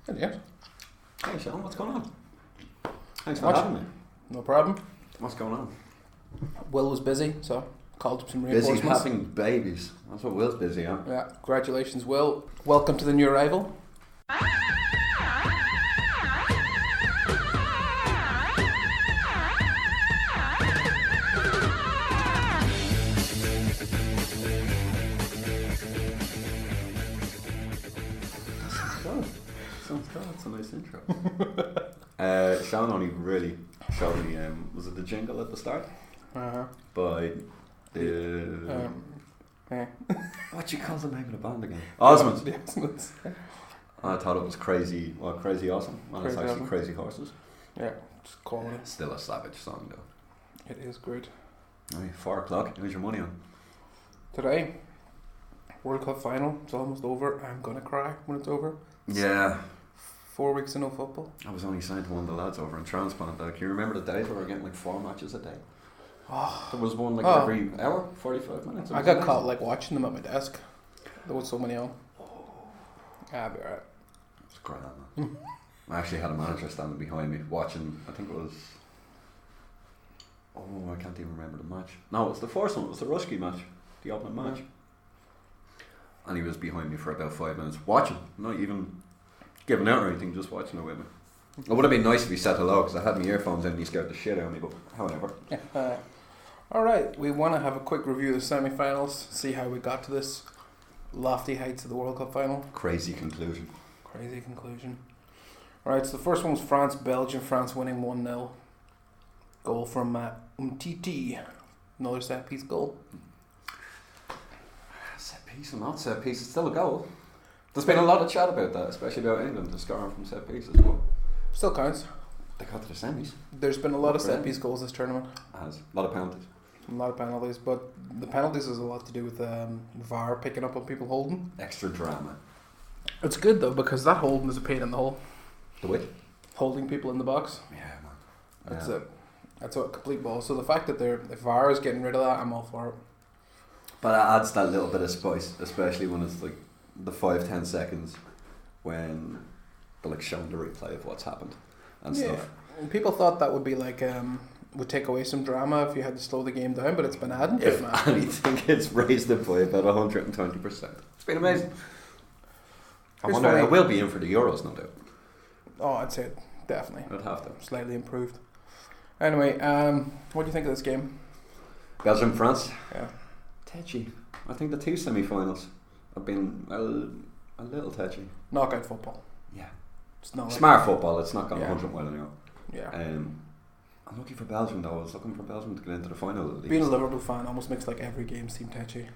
Yeah. Hey Sean, what's going on? Thanks for having me. No problem. What's going on? Will was busy, so called up some Busy reinforcements. having babies. That's what Will's busy on. Yeah, congratulations, Will. Welcome to the new arrival. Sounds good. That's a nice intro. Sean only really showed me, was it the jingle at the start? Uh-huh. By the... Yeah. what do you call the name of the band again? Osmonds. The Osmonds. I thought it was Crazy Awesome. Well, it's Crazy actually Awesome. Crazy Horses. Yeah, just call it. Still a savage song though. It is good. Right, 4 o'clock. Who's your money on? Today, World Cup final. It's almost over. I'm gonna cry when it's over. Yeah. 4 weeks of no football. I was only saying to one of the lads over in Transplant, can you remember the days where we were getting like 4 matches a day? Oh, There was one every hour, 45 minutes. I got caught like watching them at my desk. There was so many on. I'll be alright. It's great, man. I actually had a manager standing behind me watching, I think it was... Oh, I can't even remember the match. No, it was the first one. It was the Ruski match. The opening match. And he was behind me for about 5 minutes watching. Not even giving out or anything, just watching it with me. It would have been nice if he said hello, because I had my earphones in and he scared the shit out of me, but however. Alright, we want to have a quick review of the semi-finals, see how we got to this lofty heights of the World Cup final. Crazy conclusion. Crazy conclusion. Alright, so the first one was France-Belgium, France winning 1-0. Goal from Umtiti. Another set-piece goal. Set piece or not set piece, it's still a goal. There's been a lot of chat about that, especially about England scoring from set pieces, but Still counts. they got to the semis. There's been a lot of set-piece goals this tournament. Has a lot of penalties. A lot of penalties, but the penalties has a lot to do with VAR picking up on people holding. Extra drama. It's good though, because that holding is a pain in the hole. The way? Holding people in the box. Yeah, man. That's a complete ball. So the fact that the VAR is getting rid of that, I'm all for it. But it adds that little bit of spice, especially when it's like the 5-10 seconds when they're like showing the replay of what's happened and stuff. And people thought that would be like would take away some drama if you had to slow the game down, but it's been added. If anything, it's raised it by about 120%. It's been amazing. I Here's wonder, funny. it will be in for the Euros, no doubt. Oh, I'd say definitely. I'd have to. Slightly improved. Anyway, what do you think of this game? Belgium, France. Yeah. Tetchy. I think the 2 semi-finals have been a little tetchy. Knockout football. Yeah. It's not like, Smart football, it's not gone Yeah. 100 well anymore. yeah. I'm looking for Belgium though. I was looking for Belgium to get into the final at least. Being a Liverpool fan almost makes like every game seem tetchy.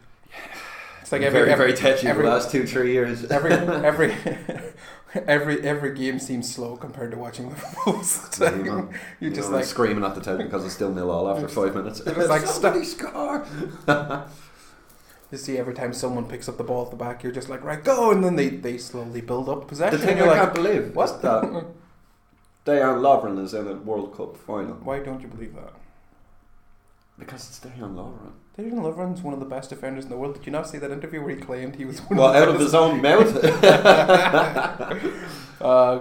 It's like very tetchy every- the last 2-3 years. every game seems slow compared to watching Liverpool. So Yeah, man. you're just like like screaming at the table because it's still 0-0 after 5 minutes. It's like, somebody score. you see every time someone picks up the ball at the back, you're just like, right, go, and then they slowly build up possession. The thing and I you're can't believe what? is that Dejan Lovren is in a World Cup final Why don't you believe that? because it's Dejan Lovren. Dejan Lovren's one of the best defenders in the world. Did you not see that interview where he claimed he was one Well, of the out of his own mouth.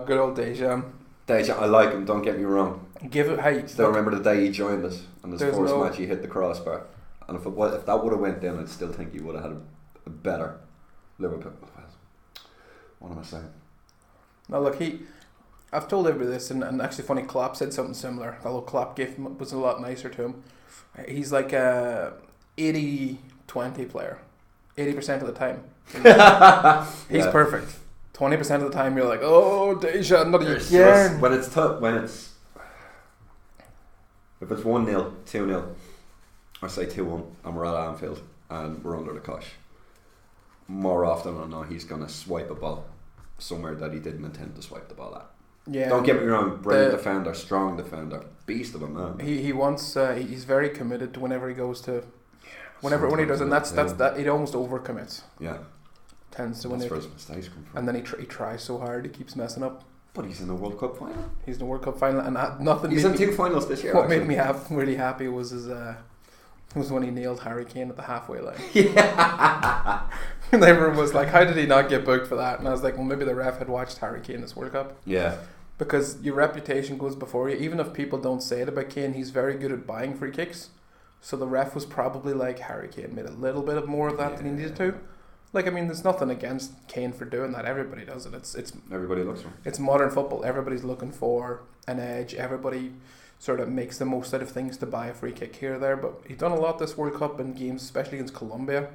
good old Dejan. Dejan, I like him. Don't get me wrong. Give it. Hey, Still remember the day he joined us and his There's first no- match he hit the crossbar. And if that would have went down, I'd still think he would have had a better Liverpool. What am I saying? no, look, I've told everybody this, and actually, funny, Klopp said something similar. Although Klopp was a lot nicer to him. He's like a 80-20 player. 80% of the time, he's Yeah. perfect. 20% of the time, you're like, oh, Dejan, not There's again. just- when it's tough, if it's 1-0, 2-0, or say 2-1, and we're at Anfield and we're under the cosh, more often than not, he's gonna swipe a ball somewhere that he didn't intend to swipe the ball at. Yeah. Don't get me wrong, brilliant defender, strong defender, beast of a man. He wants. He's very committed to whenever he goes to. When he does, and that's that. He almost overcommits. Yeah, Tends to that's when where he, his mistakes come from. and then he tries so hard, he keeps messing up. But he's in the World Cup final. He's in the World Cup final, and nothing. He's made in me- 2 finals this year. What made actually. me really happy was his was when he nailed Harry Kane at the halfway line. Yeah. And everyone was like, how did he not get booked for that? And I was like, well, maybe the ref had watched Harry Kane this World Cup. Yeah. Because your reputation goes before you. Even if people don't say it about Kane, he's very good at buying free kicks. So the ref was probably like, Harry Kane made a little bit of more of that than he needed to. Like, I mean, there's nothing against Kane for doing that. Everybody does it. It's everybody looks for him. It's modern football. Everybody's looking for an edge. Everybody sort of makes the most out of things to buy a free kick here or there. But he's done a lot this World Cup in games, especially against Colombia.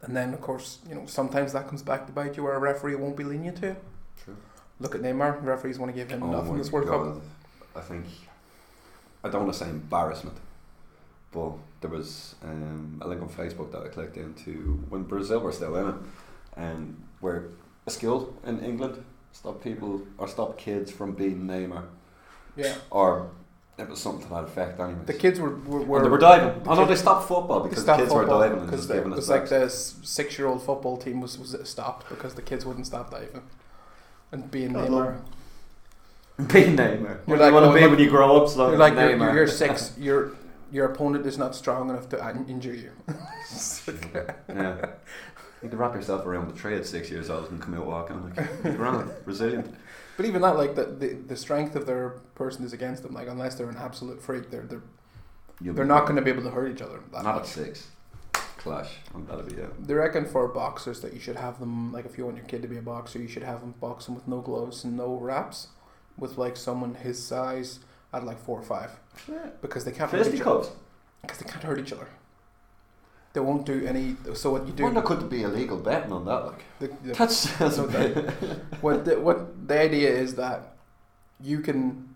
And then, of course, you know, sometimes that comes back to bite you where a referee won't be lenient to you. True. Look at Neymar. Referees want to give him nothing this World Cup. I think, I don't want to say embarrassment, but there was a link on Facebook that I clicked into when Brazil were still in it, and where a school in England stopped kids from beating Neymar. Yeah. Or it was something to that effect anyways. The kids were and they were diving. Oh no, they stopped football because the kids were diving and just giving it was like the 6-year-old football team was stopped because the kids wouldn't stop diving. And being Neymar. Being Neymar. You're what like, you want to be when you grow up, so you're like Neymar. You're 6. Your opponent is not strong enough to injure you. Yeah. You need to wrap yourself around the tree at 6 years old and come out walking like you're resilient. But even that, like the strength of their person is against them. Like unless they're an absolute freak, they're not going to be able to hurt each other. Not at 6. Clash, and that'll be it. They reckon for boxers that you should have them, like if you want your kid to be a boxer, you should have them boxing with no gloves and no wraps, with like someone his size at like 4 or 5. Yeah. Because they can't hurt each other. Because they can't hurt each other. They won't do any. So what you do? Wonder could be illegal betting on that? Like that's what the idea is that you can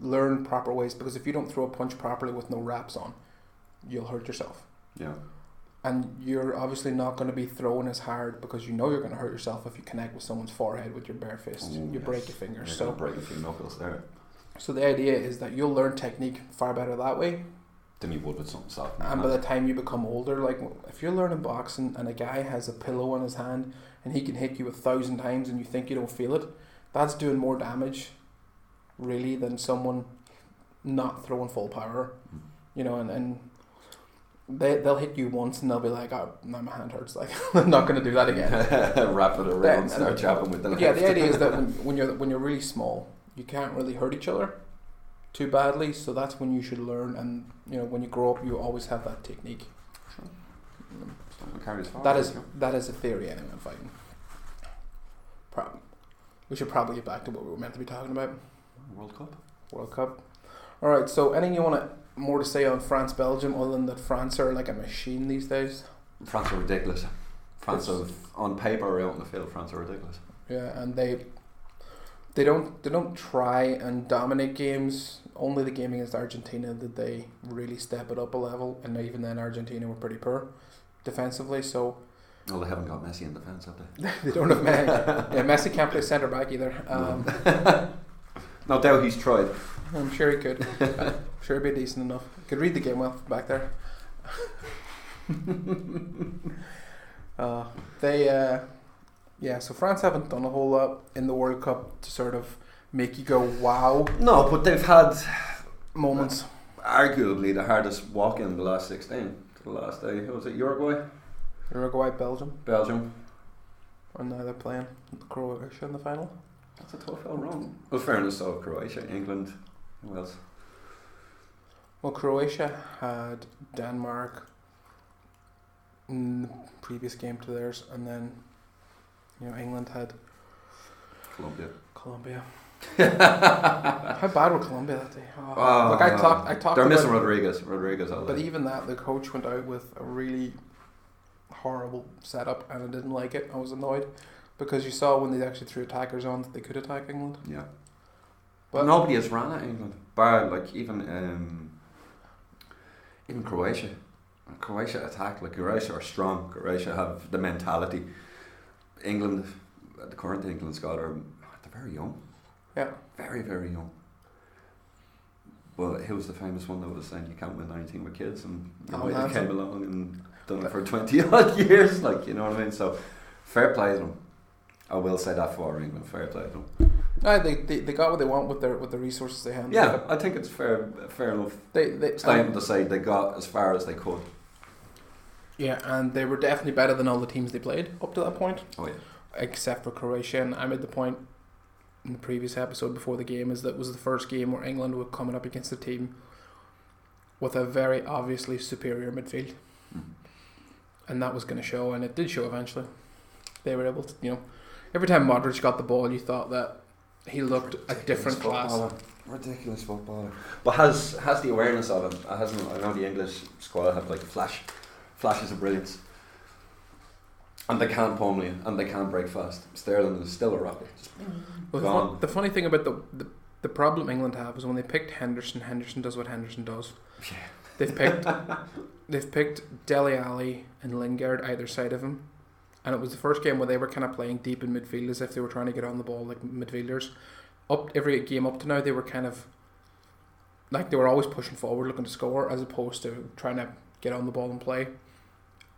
learn proper ways, because if you don't throw a punch properly with no wraps on, you'll hurt yourself. Yeah. And you're obviously not going to be throwing as hard because you know you're going to hurt yourself if you connect with someone's forehead with your bare fist. You break your fingers. You're break a few knuckles there. So the idea is that you'll learn technique far better that way than you would with something soft. And by the time you become older, like if you're learning boxing and a guy has a pillow on his hand and he can hit you 1,000 times and you think you don't feel it, that's doing more damage really than someone not throwing full power. You know, and they'll hit you once and they'll be like, oh, now my hand hurts, like I'm not going to do that again. Wrap it around, start chopping with the left. Yeah, the idea is that when you're really small, you can't really hurt each other too badly, so that's when you should learn, and you know, when you grow up you always have that technique. That is a theory anyway in fighting. We should probably get back to what we were meant to be talking about. World Cup. Alright, so anything you want more to say on France Belgium other than that France are like a machine these days? France are ridiculous. On paper or out in the field, France are ridiculous. Yeah, and they don't try and dominate games. Only the game against Argentina did they really step it up a level, and even then Argentina were pretty poor defensively. So well, they haven't got Messi in defence, have they? They don't have Messi. Yeah, Messi can't play centre back either. No doubt he's tried. I'm sure he could. I'm sure he'd be decent enough. Could read the game well back there. So France haven't done a whole lot in the World Cup to sort of make you go wow. No, but they've had moments. Arguably the hardest walk in the last 16 to the last day. Who was it? Uruguay, Belgium. And now they're playing Croatia in the final. That's a tough old run. Well, fairness, so Croatia, England, who else? Well, Croatia had Denmark in the previous game to theirs, and then England had Colombia. How bad were Colombia that day? Look, I talked. They're missing Rodriguez. But even that, the coach went out with a really horrible setup, and I didn't like it. I was annoyed because you saw when they actually threw attackers on that they could attack England. Yeah, but nobody has ran at England. Bar like even Croatia. Croatia attack, like Croatia are strong. Croatia have the mentality. England, the current England squad they're very young. Yeah. Very, very young. Well, who was the famous one that was saying you can't win anything with kids, and he came along and done it for 20 odd years, like, you know what I mean? So fair play to them. I will say that for England, fair play to them. They got what they want with the resources they had. Yeah, I think it's fair enough. Statement to say they got as far as they could. Yeah, and they were definitely better than all the teams they played up to that point. Oh yeah. Except for Croatia, and I made the point in the previous episode before the game is that was the first game where England were coming up against a team with a very obviously superior midfield. And that was going to show, and it did show eventually. They were able to, every time Modric got the ball, you thought that he looked a different class. Ridiculous footballer. But has the awareness of it. I know the English squad have like flashes of brilliance. And they can pummel you, and they can break fast. Sterling is still a rocket. Well, the funny thing about the problem England have is when they picked Henderson does what Henderson does. Yeah. They've picked Dele Alli and Lingard either side of him, and it was the first game where they were kind of playing deep in midfield as if they were trying to get on the ball like midfielders. Every game up to now, they were kind of like they were always pushing forward, looking to score, as opposed to trying to get on the ball and play.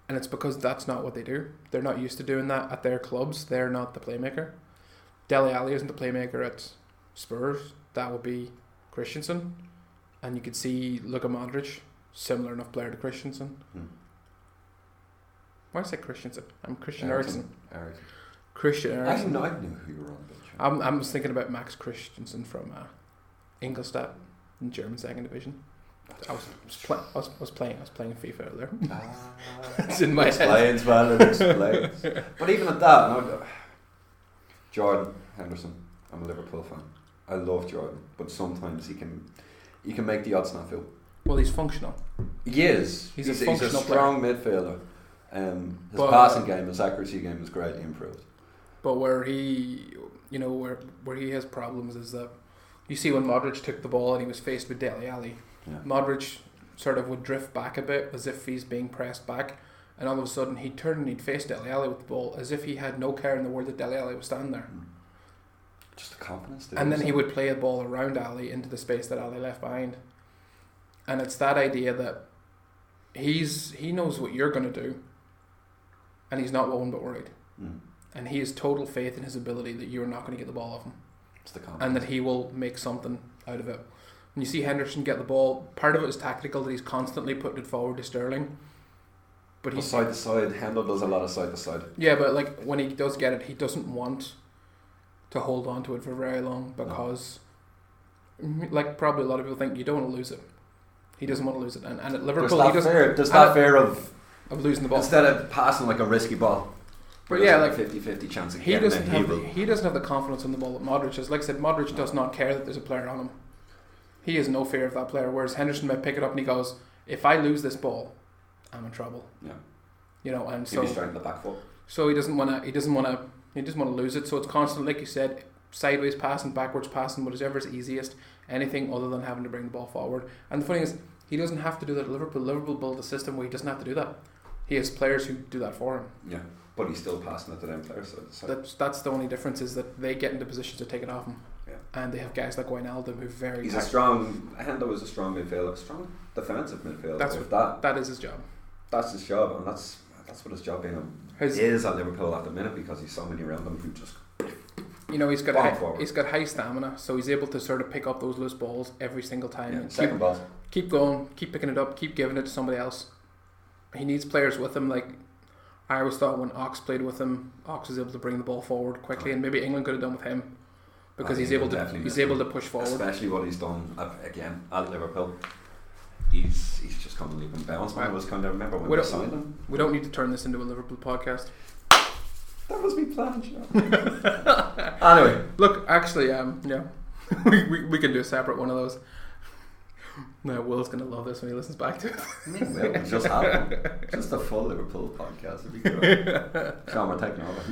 And it's because that's not what they do. They're not used to doing that at their clubs. They're not the playmaker. Dele Alli isn't the playmaker at Spurs. That would be Christensen. And you could see Luka Modric, similar enough player to Christensen. Why did I say Christensen? I'm Christian Eriksen. Christian Eriksen. I knew who you were on about. I'm just thinking about Max Christensen from Ingolstadt in German second division. I was playing FIFA out there. It's in my head. It explains. But even at that, Jordan Henderson. I'm a Liverpool fan. I love Jordan, but sometimes he can make the odd snafu. Well, he's functional. He is. He's a strong midfielder. His passing game, his accuracy game is greatly improved. But where he has problems is that you see when Modric took the ball and he was faced with Dele Alli. Yeah. Modric sort of would drift back a bit as if he's being pressed back, and all of a sudden he'd turn and he'd face Dele Alli with the ball as if he had no care in the world that Dele Alli was standing there. Just the confidence. And then he would play a ball around Ali into the space that Ali left behind. And it's that idea that he knows what you're going to do, and he's not one but worried. And he has total faith in his ability that you're not going to get the ball off him. It's the confidence. And that he will make something out of it. When you see Henderson get the ball, part of it is tactical, that he's constantly putting it forward to Sterling. But he's side to side. Handel does a lot of side to side. Yeah, but like when he does get it, he doesn't want to hold on to it for very long because, like probably a lot of people think, you don't want to lose it. He doesn't want to lose it, and at Liverpool, there's that fear of losing the ball instead of passing like a risky ball. But yeah, like 50-50 chance of he getting doesn't it. he doesn't have the confidence in the ball that Modric has. Like I said, Modric does not care that there's a player on him. He has no fear of that player. Whereas Henderson might pick it up and he goes, "If I lose this ball, I'm in trouble." Yeah. And so he's starting the back foot. So he doesn't want to lose it. So it's constantly, like you said, sideways passing, backwards passing, whatever's easiest. Anything other than having to bring the ball forward. And the funny thing is, he doesn't have to do that at Liverpool. Liverpool built a system where he doesn't have to do that. He has players who do that for him. Yeah, but he's still passing it to them players. So that's the only difference, is that they get into positions to take it off him. Yeah. And they have guys like Wijnaldum who He's a strong. Hendo is a strong midfielder, a strong defensive midfielder. That is his job. That's his job, and that's what his job is at Liverpool at the minute, because he's so many around him who just. He's got high stamina, so he's able to sort of pick up those loose balls every single time. Yeah, second balls. Keep going, keep picking it up, keep giving it to somebody else. He needs players with him. Like I always thought when Ox played with him, Ox was able to bring the ball forward quickly, and maybe England could have done with him, because he's able to push forward. Especially what he's done at Liverpool. He's just come leap and bounce. I was kind of remember when we signed him. We don't need to turn this into a Liverpool podcast. That was me plan, Sean. Anyway, look, actually, we can do a separate one of those. No, Will's gonna love this when he listens back to it. Will, just have one. Just a full Liverpool podcast would be good. Sean, we're taking over.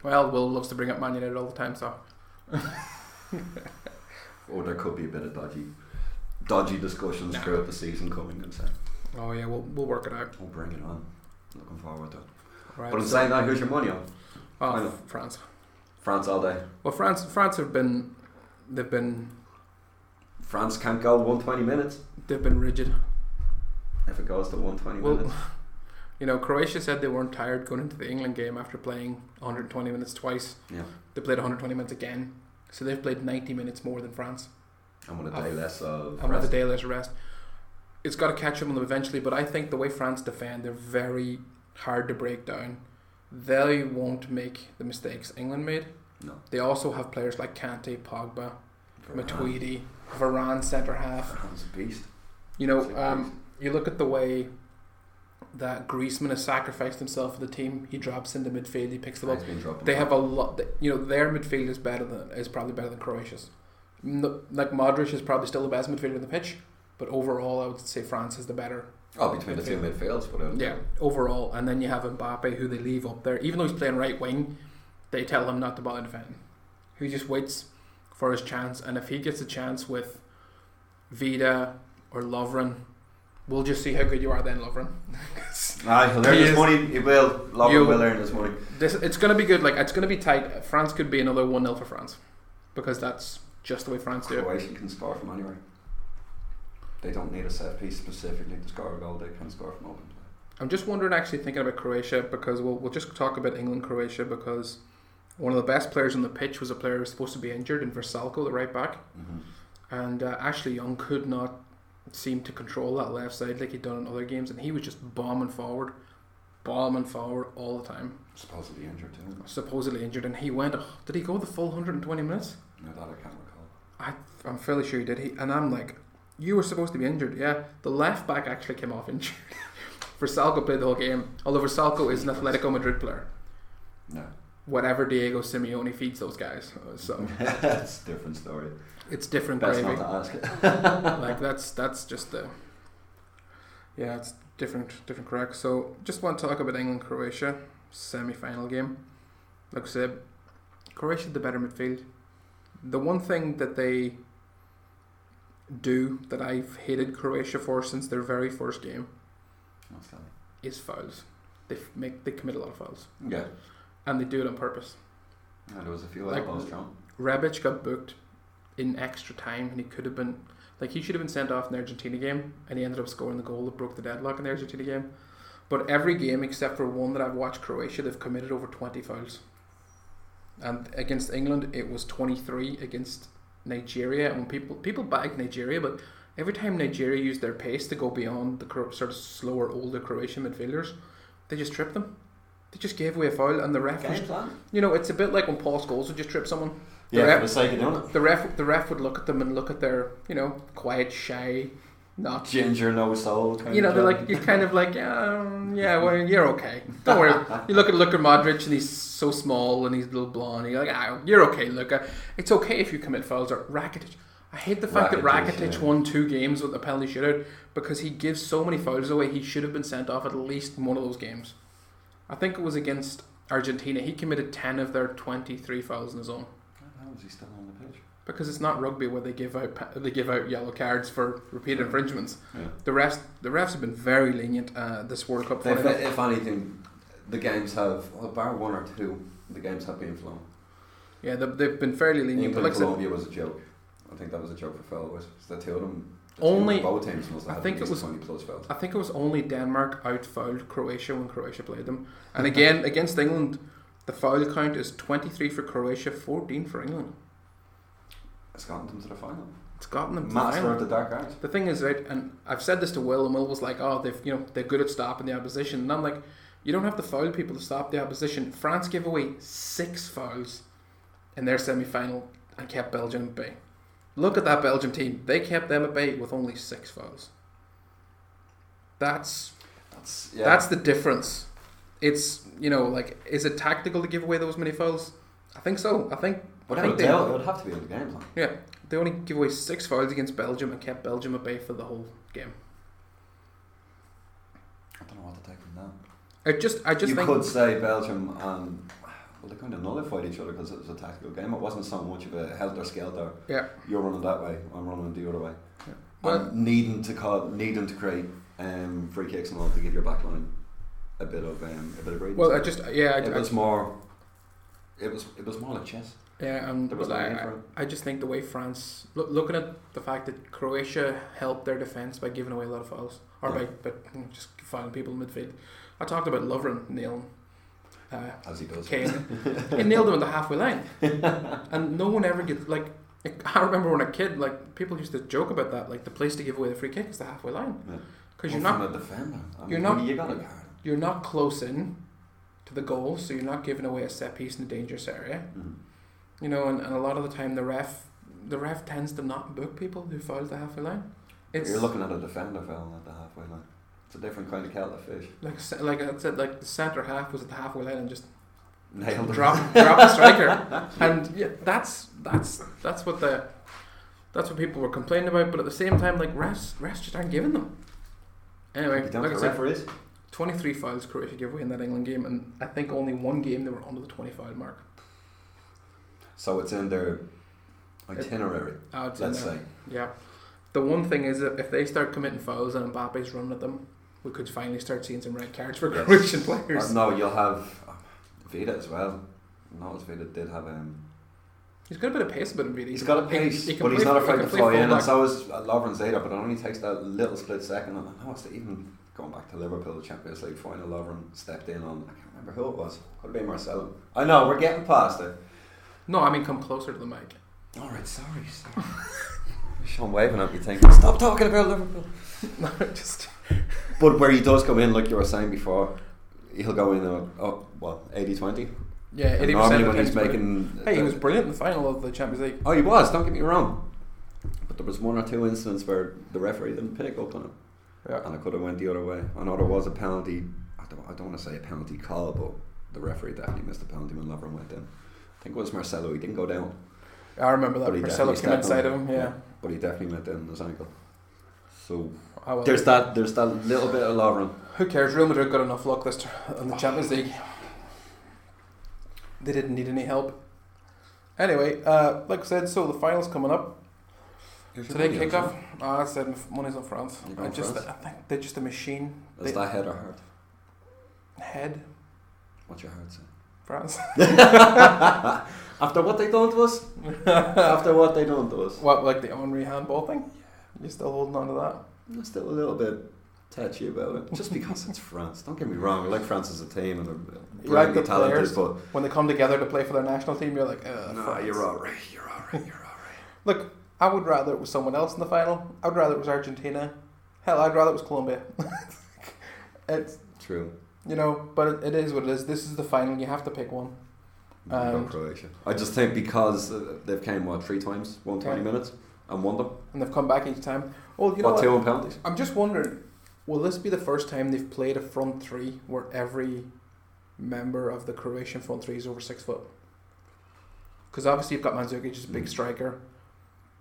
Well, Will loves to bring up Man United all the time, so. Or there could be a bit of dodgy discussions throughout the season coming and saying. Oh yeah, we'll work it out. We'll bring it on. Looking forward to it. Right, but in saying that, who's your money on? France. France all day. Well, France have been. They've been. France can't go 120 minutes. They've been rigid. If it goes to 120 minutes. Croatia said they weren't tired going into the England game after playing 120 minutes twice. Yeah. They played 120 minutes again, so they've played 90 minutes more than France. And with a day less of rest. it's got to catch up on them eventually. But I think the way France defend, they're very hard to break down. They won't make the mistakes England made. No. They also have players like Kante, Pogba, Matuidi, Varane, centre half. Varane's a beast. You know, you look at the way that Griezmann has sacrificed himself for the team. He drops into midfield. He picks the ball. They have a lot. You know, their midfield is probably better than Croatia's. Like Modric is probably still the best midfielder in the pitch, but overall, I would say France is the better. Oh, between the two midfields, but yeah, overall, and then you have Mbappe, who they leave up there. Even though he's playing right wing, they tell him not to bother defending. He just waits for his chance, and if he gets a chance with Vida or Lovren, we'll just see how good you are then, Lovren. He'll earn his money. He will. Lovren will earn his money. It's going to be good. Like, it's going to be tight. France could be another 1-0 for France, because that's just the way France do it. Croatia can score from anywhere. They don't need a set piece specifically to score a goal. They can score from open play. I'm just wondering, actually thinking about Croatia, because we'll just talk about England-Croatia, because one of the best players on the pitch was a player who was supposed to be injured in Vrsaljko, the right back, and Ashley Young could not seem to control that left side like he'd done in other games, and he was just bombing forward all the time. Supposedly injured too. Supposedly injured, and he went. Did he go the full 120 minutes? No, that I can't recall. I'm fairly sure he did. And I'm like, you were supposed to be injured. Yeah, the left back actually came off injured. Vrsaljko played the whole game, although Vrsaljko is an Atletico Madrid player. No. Whatever Diego Simeone feeds those guys, so that's a different story. It's different Best gravy. not to ask. Like that's just the it's different correct. So just want to talk about England Croatia semi-final game. Like I said, Croatia the better midfield. The one thing that they do that I've hated Croatia for since their very first game is fouls. They commit a lot of fouls. Yeah. And they do it on purpose. Yeah, there was a few elbows thrown. Rebic got booked in extra time, and he could have been he should have been sent off in the Argentina game, and he ended up scoring the goal that broke the deadlock in the Argentina game. But every game except for one that I've watched Croatia, they've committed over 20 fouls. And against England, it was 23 against Nigeria. And when people bag Nigeria, but every time Nigeria used their pace to go beyond the sort of slower, older Croatian midfielders, they just tripped them. They just gave away a foul, and the ref it's a bit like when Paul Scholes would just trip someone. For the sake of doing it. The ref would look at them and look at their, quiet, shy, not ginger, no soul. They're like, you're kind of like, well, you're okay. Don't worry. You look at Modric, and he's so small and he's a little blonde. And you're like, you're okay, Luka. It's okay if you commit fouls. Or Rakitic. I hate the fact that Rakitic won 2 games with a penalty shootout, because he gives so many fouls away. He should have been sent off at least one of those games. I think it was against Argentina. He committed 10 of their 23 fouls in his own. How is he still on the pitch? Because it's not rugby where they give out yellow cards for repeated infringements. Yeah. The refs have been very lenient this World Cup. If anything, the games have, bar 1 or 2, the games have been flown. Yeah, they've been fairly lenient. England Colombia was a joke. I think that was a joke for foul. Was the two of them? Both teams must have had 20 plus fouls. I think it was only Denmark out-fouled Croatia when Croatia played them. And again, against England, the foul count is 23 for Croatia, 14 for England. It's gotten them to the final. It's gotten them to Master the final. of the dark arts. The thing is, right, and I've said this to Will, and Will was like, they're good at stopping the opposition. And I'm like, you don't have to foul people to stop the opposition. France gave away 6 fouls in their semi-final and kept Belgium at bay. Look at that Belgium team. They kept them at bay with only 6 fouls. That's the difference. It's, is it tactical to give away those many fouls? I think so. It would have to be in the game plan. Yeah. They only give away 6 fouls against Belgium and kept Belgium at bay for the whole game. I don't know what to take from that. I just think you could say Belgium and they kind of nullified each other because it was a tactical game. It wasn't so much of a helter-skelter. Yeah. You're running that way, I'm running the other way. Yeah. Well, and needing to create free kicks and all to give your backline a bit of breathing. Well, it was more like chess. Yeah, I just think the way France looking at the fact that Croatia helped their defence by giving away a lot of fouls, or by just fouling people in midfield. I talked about Lovren nailing. As he does. Kane. He nailed him at the halfway line, and no one ever gets I remember when a kid, like, people used to joke about that, like, the place to give away the free kick is the halfway line. Because you're not... from a defender. You got a card. You're not close in to the goal, so you're not giving away a set piece in a dangerous area. Mm-hmm. You know, and a lot of the time the ref tends to not book people who foul the halfway line. You're looking at a defender fouling at the halfway line. It's a different kind of kettle of fish. Like I said, like the centre half was at the halfway line and just nailed drop the striker, and yeah, that's what people were complaining about. But at the same time, like refs just aren't giving them. Anyway, like I said, 23 fouls Croatia gave away in that England game, and I think only one game they were under the 20 foul mark. So it's in their itinerary. Let's say. Yeah. The one thing is that if they start committing fouls and Mbappe's running at them, we could finally start seeing some red cards for Croatian players. No, you'll have Vida as well. Notice Vida did have he's got a bit of pace about him, really. He's got a pace, but he's not afraid to fly in, and so is Lovren Zeta, but it only takes that little split second. And I noticed even going back to Liverpool, the Champions League final, Lovren stepped in on, I can't remember who it was. Could have been Marcelo. I know, we're getting past it. No, I mean come closer to the mic. Alright, sorry. Sean waving at me thinking, stop talking about Liverpool. No, just... But where he does come in, like you were saying before, he'll go in 80-20. Yeah, 80%. Normally when he's making... Hey, he was brilliant in the final of the Champions League. Oh, he was, don't get me wrong. But there was one or two incidents where the referee didn't pick up on it. Yeah. And it could have went the other way. I know there was a penalty, I don't want to say a penalty call, but the referee definitely missed a penalty when Lovren went in. I think it was Marcelo, he didn't go down. I remember that. Marcelo came inside of him, yeah. But he definitely let down his ankle. So well, there's that little bit of Lovren. Who cares? Real Madrid got enough luck in the Champions League. They didn't need any help. Anyway, like I said, so the final's coming up. Today kickoff. I said money's on France. I think they're just a machine. Is that head or heart? Head. What's your heart say? France. After what they done to us? After what they done to us? What, like the Henry handball thing? You still holding on to that? I'm still a little bit touchy about it. Just because it's France. Don't get me wrong, I like France as a team and they're brilliantly talented, players, but when they come together to play for their national team, you're like, no, you're alright. Look, I would rather it was someone else in the final. I'd rather it was Argentina. Hell, I'd rather it was Colombia. It's true. You know, but it is what it is. This is the final. You have to pick one. Croatia. I just think because they've came 3 times, 20 minutes, and won them, and they've come back each time. Well, you know 2 on penalties. I'm just wondering, will this be the first time they've played a front three where every member of the Croatian front three is over 6 foot? Because obviously you've got Mandzukic, who's a big striker.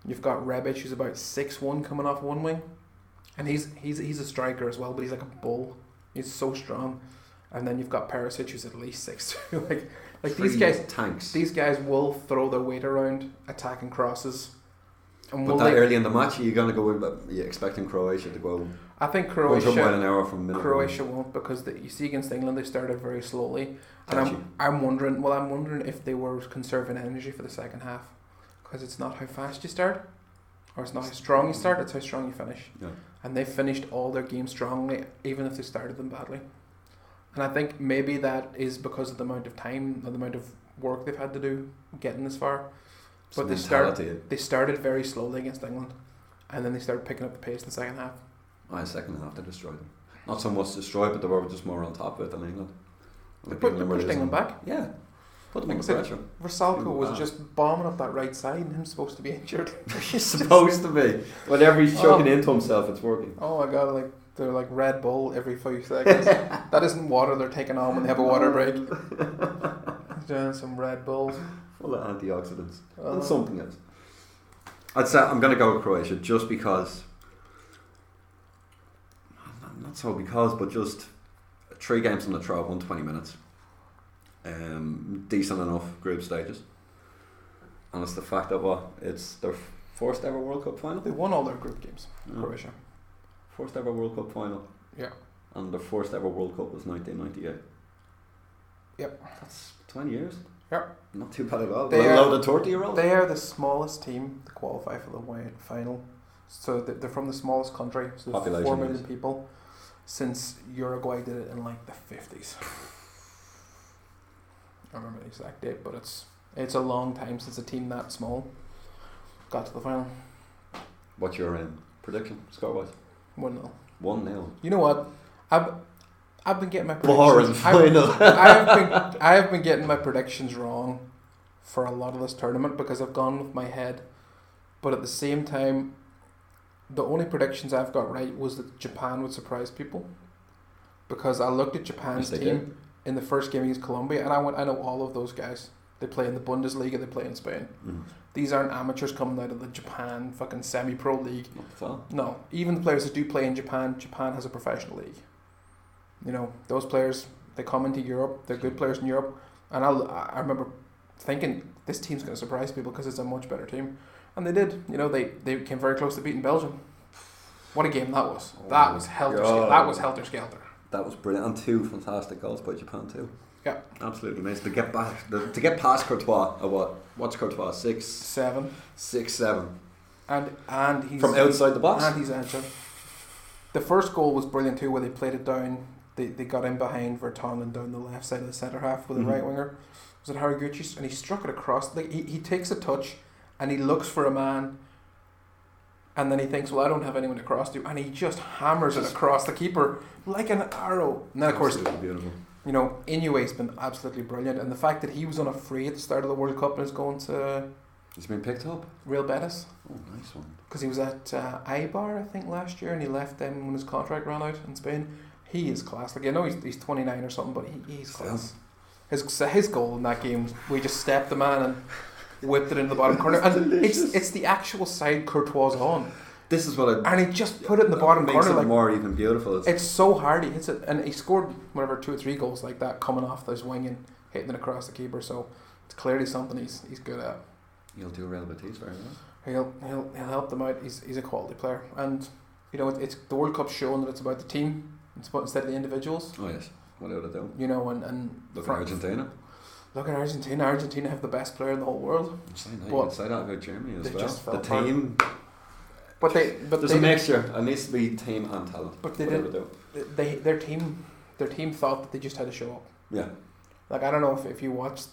You've got Rebic, who's about 6'1", coming off one wing, and he's a striker as well, but he's like a bull. He's so strong. And then you've got Perisic, who's at least 6'2". like these guys, tanks. These guys will throw their weight around attacking crosses. And but that early in the match, are you going to go? Are you expecting Croatia to go? I think Croatia. An hour from minute Croatia won't, because you see against England they started very slowly, and I'm wondering. Well, I'm wondering if they were conserving energy for the second half, because it's not how fast you start, or it's not how strong you start. It's how strong you finish. Yeah. And they finished all their games strongly, even if they started them badly. And I think maybe that is because of the amount of time and the amount of work they've had to do getting this far. But they started very slowly against England, and then they started picking up the pace in the second half. Second half they destroyed them. Not so much destroyed, but they were just more on top of it than England. They pushed England back. Yeah. Put them under pressure. Versalco was just bombing up that right side, and him supposed to be injured. He's supposed to be. Whenever he's chucking into himself, it's working. Oh my god, they're like Red Bull every 5 seconds. That isn't water they're taking on when they have a water break. Doing some Red Bulls. Full of antioxidants. And something else. I'd say I'm going to go with Croatia just because... Not so because, but just 3 games on the trot, 120 minutes. Decent enough group stages. And it's the fact that it's their first ever World Cup final. They won all their group games, Croatia. First ever World Cup final. Yeah. And their first ever World Cup was 1998. Yep. That's 20 years. Yep. Not too bad at all. They are the 30-year-old. They are the smallest team to qualify for the final. So they're from the smallest country. So there's 4 million people. Since Uruguay did it in like the 50s. I don't remember the exact date, but it's a long time since a team that small. got to the final. What's your prediction, score-wise? 1-0. 1-0. You know what? I've been getting my Boring predictions. final. I have been getting my predictions wrong for a lot of this tournament because I've gone with my head. But at the same time, the only predictions I've got right was that Japan would surprise people. Because I looked at Japan's team in the first game against Colombia, and I know all of those guys. They play in the Bundesliga, they play in Spain. These aren't amateurs coming out of the Japan fucking semi-pro league. No, even the players that do play in Japan has a professional league. You know, those players, they come into Europe, they're good players in Europe, and I remember thinking, this team's going to surprise people because it's a much better team. And they did. You know, they came very close to beating Belgium. What a game that was. That was helter-skelter. That was brilliant. And 2 fantastic goals by Japan too. Yeah. Absolutely amazing. To get past Courtois, what's Courtois? 7. 6-7. And he's... From outside the box? And he's outside. The first goal was brilliant too, where they played it down. They got in behind Vertonghen down the left side of the centre half with the right winger. Was it Haraguchi? And he struck it across. Like he takes a touch and he looks for a man, and then he thinks, well, I don't have anyone to cross to, and he just hammers it across the keeper like an arrow. And then of course, beautiful. You know, Inoue's been absolutely brilliant, and the fact that he was on a free at the start of the World Cup and is going to... He's been picked up? Real Betis. Oh, nice one. Because he was at Eibar, I think, last year, and he left then when his contract ran out in Spain. He is class. Like, I know he's 29 or something, but he's class. His goal in that game, we just stepped the man and whipped it into the bottom corner. And it's the actual side Courtois on. This is what and he just put it in the bottom corner. Makes it more even beautiful. It's so hard. He hits it, and he scored whatever 2 or 3 goals like that coming off this wing and hitting it across the keeper. So it's clearly something he's good at. He'll do Real Betis very well. He'll help them out. He's a quality player, and you know it's the World Cup's showing that it's about the team instead of the individuals. Oh yes, without a doubt. You know, and look at Argentina. Look at Argentina. Argentina have the best player in the whole world. You can say that about Germany as well. The team. But there's a mixture. It needs to be team and talent. But their team thought that they just had to show up. Yeah. Like, I don't know if you watched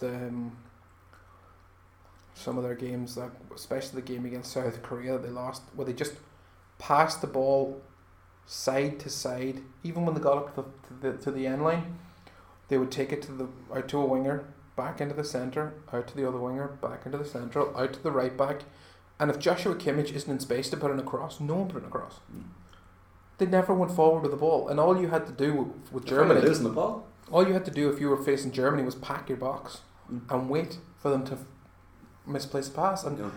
some of their games, like especially the game against South Korea that they lost, where they just passed the ball side to side. Even when they got up to the end line, they would take it out to a winger, back into the centre, out to the other winger, back into the central, out to the right back. And if Joshua Kimmich isn't in space to put in a cross, no one put in a cross. They never went forward with the ball. And all you had to do with Germany... losing the ball. All you had to do if you were facing Germany was pack your box and wait for them to misplace a pass. And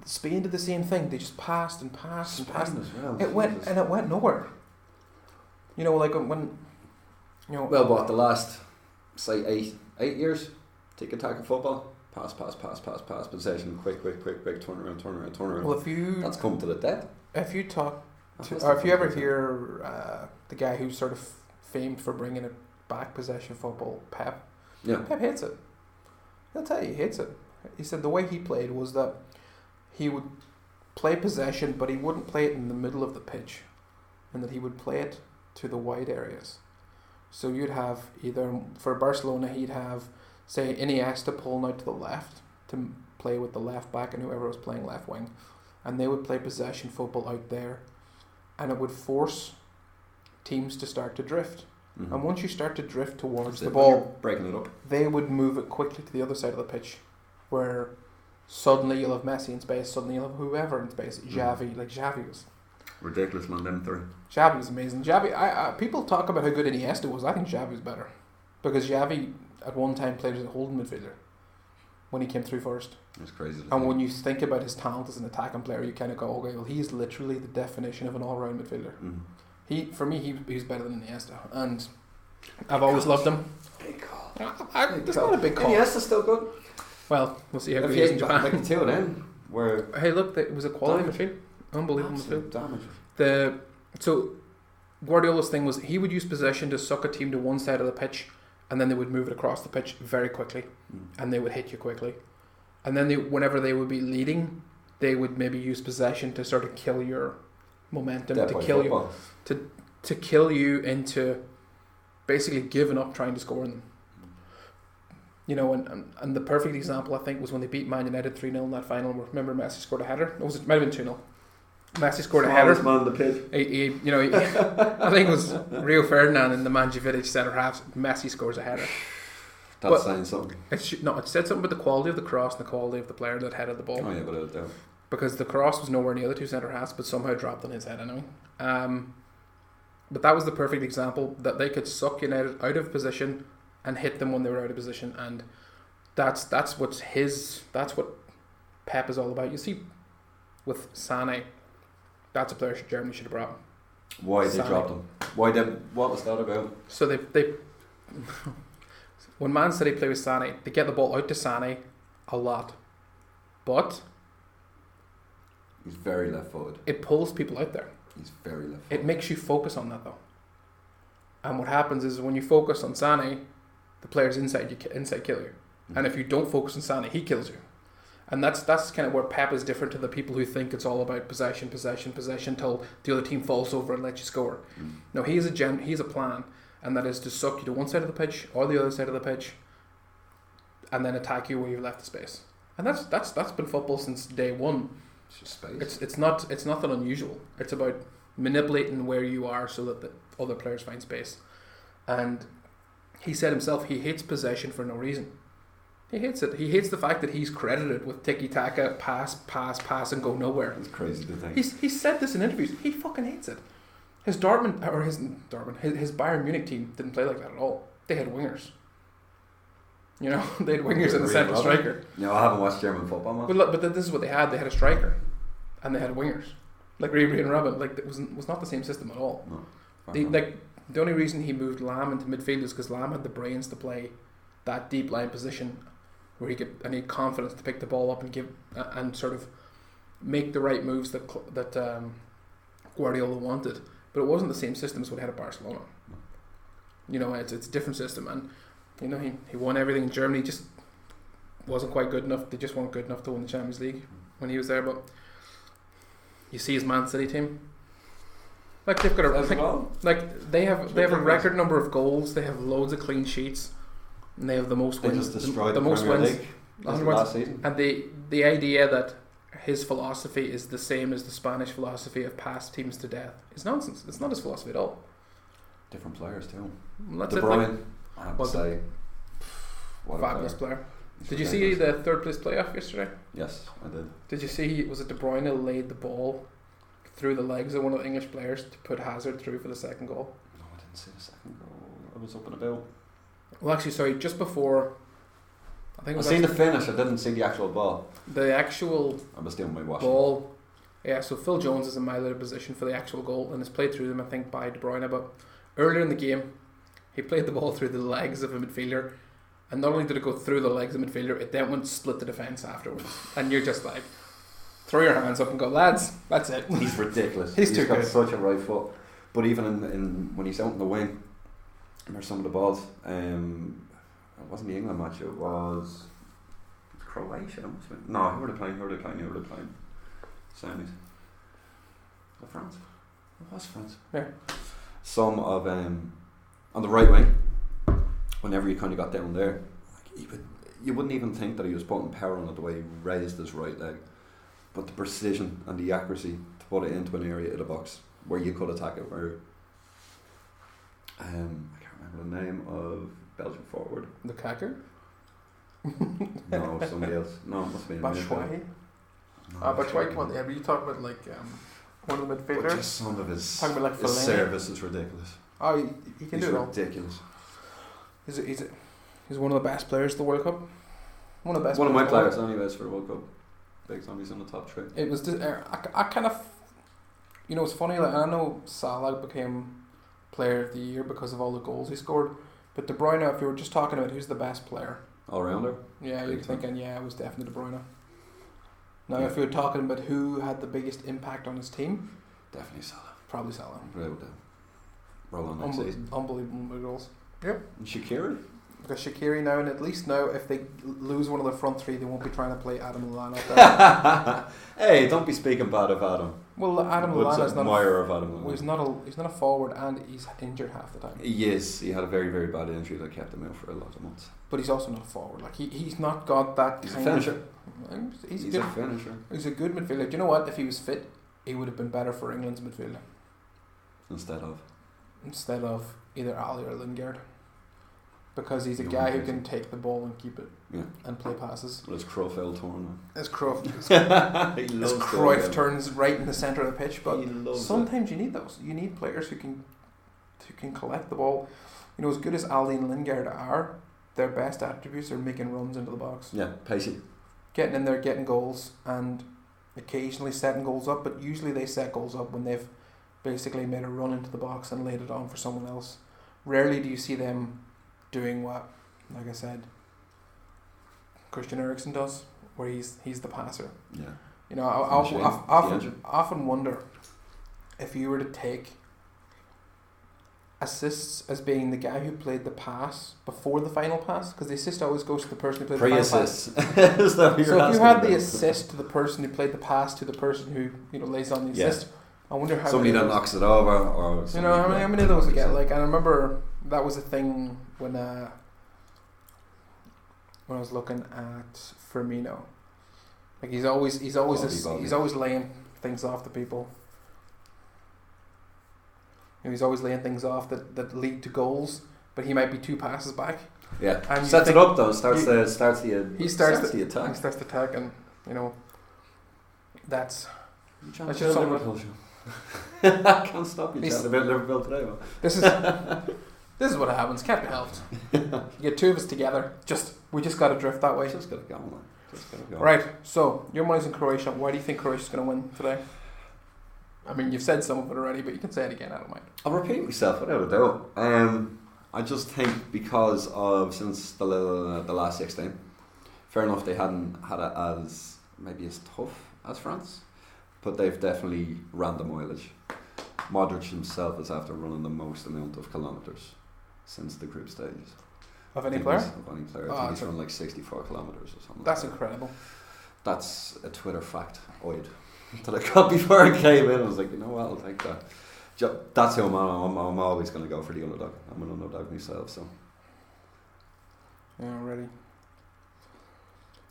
Spain did the same thing. They just passed and passed and passed. It went nowhere. You know, like when... You know, well, what, the last, say, 8 years? Tick-and-tack of football? Pass, possession, quick, turn around. Well, that's come to the death. If you talk to, or if you ever hear the guy who's sort of famed for bringing it back, possession football, Pep. Yeah. Pep hates it. He'll tell you he hates it. He said the way he played was that he would play possession, but he wouldn't play it in the middle of the pitch, and that he would play it to the wide areas. So you'd have either, for Barcelona, he'd have, say, Iniesta pulling out to the left to play with the left back and whoever was playing left wing. And they would play possession football out there. And it would force teams to start to drift. Mm-hmm. And once you start to drift towards the ball, breaking it up, they would move it quickly to the other side of the pitch, where suddenly you'll have Messi in space, suddenly you'll have whoever in space. Xavi, like Xavi was... ridiculous, man, them 3. Xavi was amazing. Xavi, people talk about how good Iniesta was. I think Xavi was better. Because Xavi at one time played as a holding midfielder when he came through first. That's crazy. And when you think about his talent as an attacking player, you kind of go, okay, well, he's literally the definition of an all-round midfielder. Mm. For me, he's better than Iniesta, and I've always loved him. Big call. It's not a big call. Iniesta's still good. Well, we'll see how good he is in Japan. Like the 2 of them, where hey, look, it was a quality midfield, unbelievable midfield. So Guardiola's thing was he would use possession to suck a team to one side of the pitch, and then they would move it across the pitch very quickly, and they would hit you quickly. And then whenever they would be leading, they would maybe use possession to sort of kill your momentum, to kill you into basically giving up trying to score them. You know, and the perfect example, I think, was when they beat Man United 3-0 in that final. Remember, Messi scored a header? It might have been 2-0. Messi scored a header. Man on the pitch. I think it was Rio Ferdinand in the Manjovic centre half. Messi scores a header. That's saying something. It said something about the quality of the cross and the quality of the player that headed the ball. Oh yeah, without a doubt. Because the cross was nowhere near the two centre halves, but somehow dropped on his head anyway. But that was the perfect example that they could suck United out of position and hit them when they were out of position, and that's what Pep is all about. You see, with Sané, that's a player Germany should have brought. Why they dropped him? Why them? What was that about? So they when Man City play with Sané, they get the ball out to Sané a lot, but he's very left-footed. It pulls people out there. He's very left-footed. It makes you focus on that though. And what happens is when you focus on Sané, the players inside kill you. And if you don't focus on Sané, he kills you. And that's kind of where Pep is different to the people who think it's all about possession till the other team falls over and lets you score. No, he's a plan, and that is to suck you to one side of the pitch or the other side of the pitch, and then attack you where you've left the space. And that's been football since day one. It's just space. It's nothing unusual. It's about manipulating where you are so that the other players find space. And he said himself he hates possession for no reason. He hates it. He hates the fact that he's credited with tiki-taka, pass, and go nowhere. It's crazy to think. He's said this in interviews. He fucking hates it. His Bayern Munich team didn't play like that at all. They had wingers. You know, they had wingers and a central striker. No, I haven't watched German football, man. But this is what they had. They had a striker, and they had wingers, like Ribery and Robin. Like it was not the same system at all. No. The only reason he moved Lam into midfield is because Lam had the brains to play that deep line position, where he had confidence to pick the ball up and give and sort of make the right moves that Guardiola wanted. But it wasn't the same system as what he had at Barcelona. You know, it's a different system, and you know he won everything in Germany. Just wasn't quite good enough. They just weren't good enough to win the Champions League when he was there. But you see his Man City team. Like they've got they have a record number of goals. They have loads of clean sheets, and they have the most wins. They just destroyed the most wins last season. And the idea that his philosophy is the same as the Spanish philosophy of pass teams to death is nonsense. It's not his philosophy at all. Different players too. That's De Bruyne, I have to say, fabulous player. Did you see the third place playoff yesterday? Yes, I did. Did you see? Was it De Bruyne laid the ball through the legs of one of the English players to put Hazard through for the second goal? No, I didn't see the second goal. I was up and about. Well, actually, sorry, just before. I seen the finish. I didn't see the actual ball. The actual I was doing my washing. Ball. Yeah, so Phil Jones is in my little position for the actual goal and is played through them, I think, by De Bruyne. But earlier in the game, he played the ball through the legs of a midfielder, and not only did it go through the legs of the midfielder, it then went split the defence afterwards. And you're just like, throw your hands up and go, lads, that's it. He's ridiculous. He's too got good. Such a right foot. But even in when he's out in the wing, there's some of the balls. It wasn't the England match. It was Croatia. No, who were they playing? Semis. Was it France? It was France. Yeah. Some of on the right wing. Whenever you kind of got down there, you wouldn't even think that he was putting power on it the way he raised his right leg. But the precision and the accuracy to put it into an area of the box where you could attack it. Where I can't remember the name of Belgian forward. Lukaku? No, somebody else. No, it must be Batshuayi? No, Batshuayi, come on, yeah, but you talk about like one of the midfielders. But just some of his Fellaini. service is ridiculous. Oh, he can do it all. Ridiculous. He's one of the best players of the World Cup. One of the best. One of my players, anyways, for the World Cup. Big Zombies in the top three. It was. I kind of. You know, it's funny. Like I know Salah became Player of the Year because of all the goals he scored, but De Bruyne, if you were just talking about who's the best player, all rounder. Yeah, Big you're thinking, it was definitely De Bruyne. Now, Yeah. if you're talking about who had the biggest impact on his team, Definitely Salah. probably Salah. Roll on next season. Unbelievable goals. Yep. And Shaqiri? Because Shaqiri now, and at least now, if they lose one of the front three, they won't be trying to play Adam Lallana up there. Hey, don't be speaking bad of Adam. Well, Adam Wood's Lallana's not. admirer of Adam Well, Lallana. he's not a forward, and he's injured half the time. Yes, he had a very, very bad injury that kept him out for a lot of months. But he's also not a forward. Like he's not got that. He's kind a finisher. Of, He's a finisher. He's a good midfielder. Do you know what? If he was fit, he would have been better for England's midfield instead of either Ali or Lingard, because he's a guy who can take the ball and keep it and play passes. Well, his Cruyff torn. As Cruyff, As Cruyff turns right in the centre of the pitch, but sometimes it. you need those. You need players who can collect the ball. You know, as good as Ali and Lingard are, their best attributes are making runs into the box. Yeah, pacey. Getting in there, getting goals, and occasionally setting goals up, but usually they set goals up when they've basically made a run into the box and laid it on for someone else. Rarely do you see them doing what, like I said, Christian Eriksen does, where he's the passer. Yeah. You know, I often wonder if you were to take assists as being the guy who played the pass before the final pass, because the assist always goes to the person who played the final pass. So if you had the assist to the person who played the pass to the person who lays on the assist, I wonder how somebody that knocks it over, or how many of those you get. Like, and I remember that was a thing when I was looking at Firmino. Like he's always laying things off to people. He's always laying things off that lead to goals, but he might be 2 passes back. Yeah, and sets it up though. Starts the attack. He starts the attack, and that's just something. I can't stop you chatting about Liverpool today. This is what happens. Can't be helped. You get 2 of us together. We just got to drift that way. Just got to go on. Right. So your money's in Croatia. Why do you think Croatia's going to win today? I mean, you've said some of it already, but you can say it again. I don't mind. I'll repeat myself without a doubt. I just think because of since the last 16, fair enough, they hadn't had it as tough as France, but they've definitely ran the mileage. Modric himself is after running the most amount of kilometres since the group stages. Of any player? I think he's run like 64 kilometres or something. That's like that. Incredible. That's a Twitter fact that I got before I came in. I was like, you know what, I'll take that. That's who I'm always going to go for the underdog. I'm an underdog myself, so. Yeah, ready.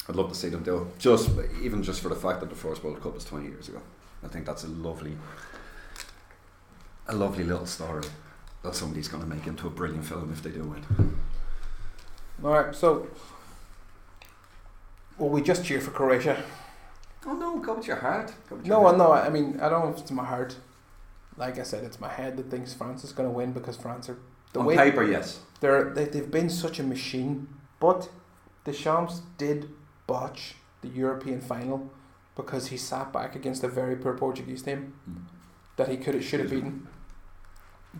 I'd love to see them do it. Even just for the fact that the first World Cup was 20 years ago. I think that's a lovely little story that somebody's going to make into a brilliant film if they do win. Alright, so will we just cheer for Croatia? Oh no, go with your heart. No, I mean, I don't know if it's my heart. Like I said, it's my head that thinks France is going to win because France are... On paper, yes. They've been such a machine, but Deschamps did botch the European final because he sat back against a very poor Portuguese team that he should have beaten.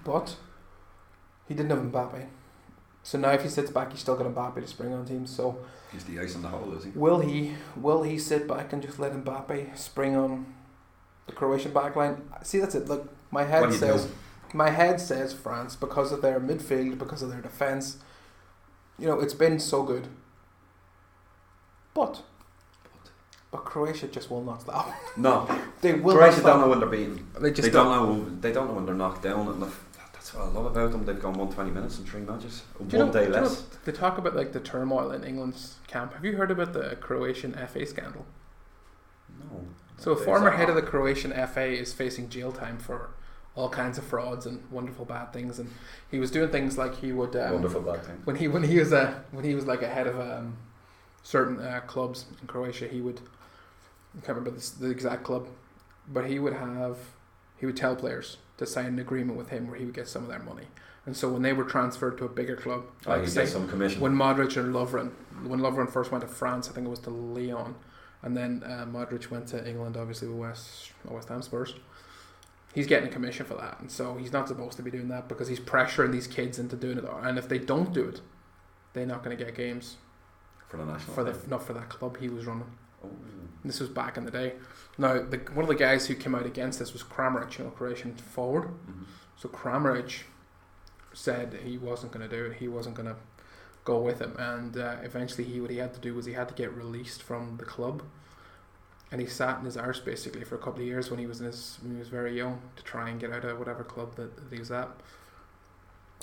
But he didn't have Mbappe. So now if he sits back, he's still got Mbappe to spring on teams. So he's the ice in the hole, is he? Will he sit back and just let Mbappe spring on the Croatian backline? See, that's it. Look, my head says France because of their midfield, because of their defence. It's been so good. But Croatia just will not stop. No, they will. Croatia don't know when they're beaten. They don't know when they're knocked down. And that's what I love about them. They've gone 120 minutes and 3 matches. One day less. They talk about like the turmoil in England's camp. Have you heard about the Croatian FA scandal? No. So a former head of the Croatian FA is facing jail time for all kinds of frauds and wonderful bad things, and he was doing things like he would wonderful bad things. When he was like a head of certain clubs in Croatia, he would, I can't remember the exact club, but he would tell players to sign an agreement with him where he would get some of their money. And so when they were transferred to a bigger club, like say some commission. When Modric and when Lovren first went to France, I think it was to Lyon, and then Modric went to England, obviously with West Ham Spurs. He's getting a commission for that, and so he's not supposed to be doing that because he's pressuring these kids into doing it. And if they don't do it, they're not going to get games for the national for that club he was running. Oh. This was back in the day. Now, one of the guys who came out against this was Kramaric, Croatian forward. Mm-hmm. So Kramaric said he wasn't going to do it. He wasn't going to go with him, and eventually what he had to do was he had to get released from the club. and he sat in his arse basically for a couple of years when he was very young to try and get out of whatever club that he was at.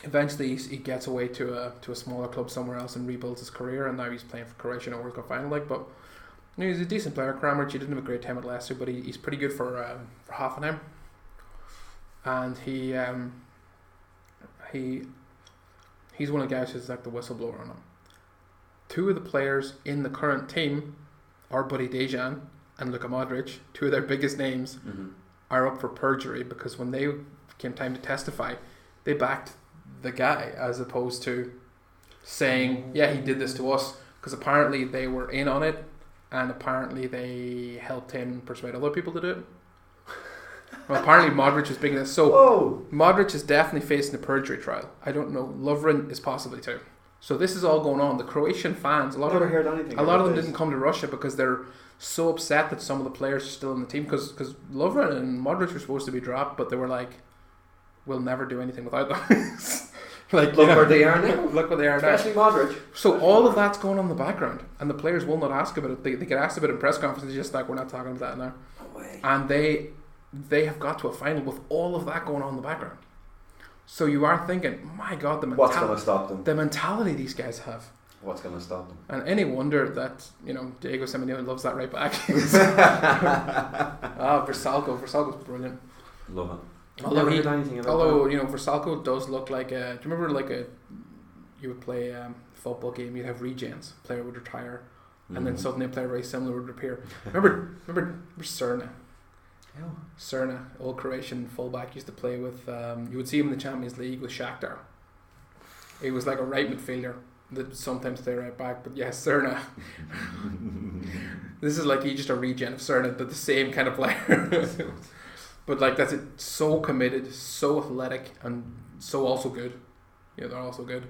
Eventually, he gets away to a smaller club somewhere else and rebuilds his career, and now he's playing for Croatia in a World Cup final. But he's a decent player. Kramaric, he didn't have a great time at Leicester, but he's pretty good for Hoffenheim. And he's one of the guys who's like the whistleblower on him. Two of the players in the current team are Buddy Dejan and Luka Modric. Two of their biggest names are up for perjury because when they came time to testify, they backed the guy as opposed to saying, yeah, he did this to us, because apparently they were in on it and apparently they helped him persuade other people to do it. Well, apparently Modric is big in this. So Modric is definitely facing a perjury trial. I don't know. Lovren is possibly too. So this is all going on. The Croatian fans, a lot of them didn't come to Russia because they're so upset that some of the players are still in the team, because Lovren and Modric were supposed to be dropped, but they were like, we'll never do anything without them. Look where they are now. Look where they are now. Especially Modric. So all of that's going on in the background, and the players will not ask about it. They get asked about it in press conferences, just like, we're not talking about that now. No way. And they have got to a final with all of that going on in the background. So you are thinking, my God, what's going to stop them? The mentality these guys have. What's going to stop them? And any wonder that, Diego Simeone loves that right back. Versalco. Versalco's brilliant. Love it. Although Versalco does look like do you remember you would play a football game, you'd have regens, player would retire, and then suddenly a player very similar would appear. Remember Cerna? Oh. Cerna, old Croatian fullback, used to play with, you would see him in the Champions League with Shakhtar. He was like a right midfielder that sometimes play right back, but yeah, Cerna. This is like he's just a regen of Cerna, but the same kind of player. But like that's it, so committed, so athletic, and so also good. Yeah, they're also good.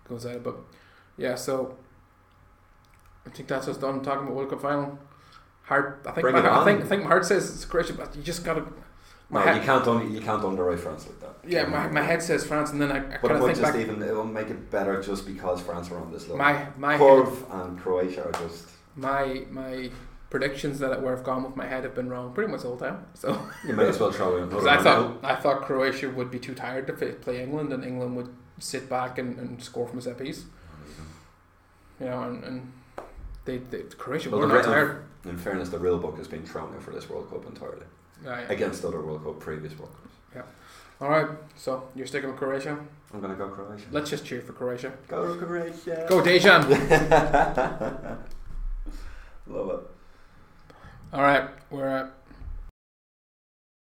Goes out, but yeah. So I think that's us done talking about World Cup final. I think my heart says it's Croatia, but you just gotta. You can't underwrite France like that. Yeah, my head says France, and then I kind of think back. It will make it better just because France are on this level. My curve and Croatia are just my predictions that where I've gone with my head have been wrong pretty much all the time. So you might as well throw in another. I thought Croatia would be too tired to play England, and England would sit back and score from a set piece. And Croatia were not tired. In fairness, the real book has been thrown out for this World Cup entirely. Against other previous World Cups. Yeah. Alright, so you're sticking with Croatia? I'm going to go Croatia. Let's just cheer for Croatia. Go Croatia. Go Dejan. Love it. Alright, we're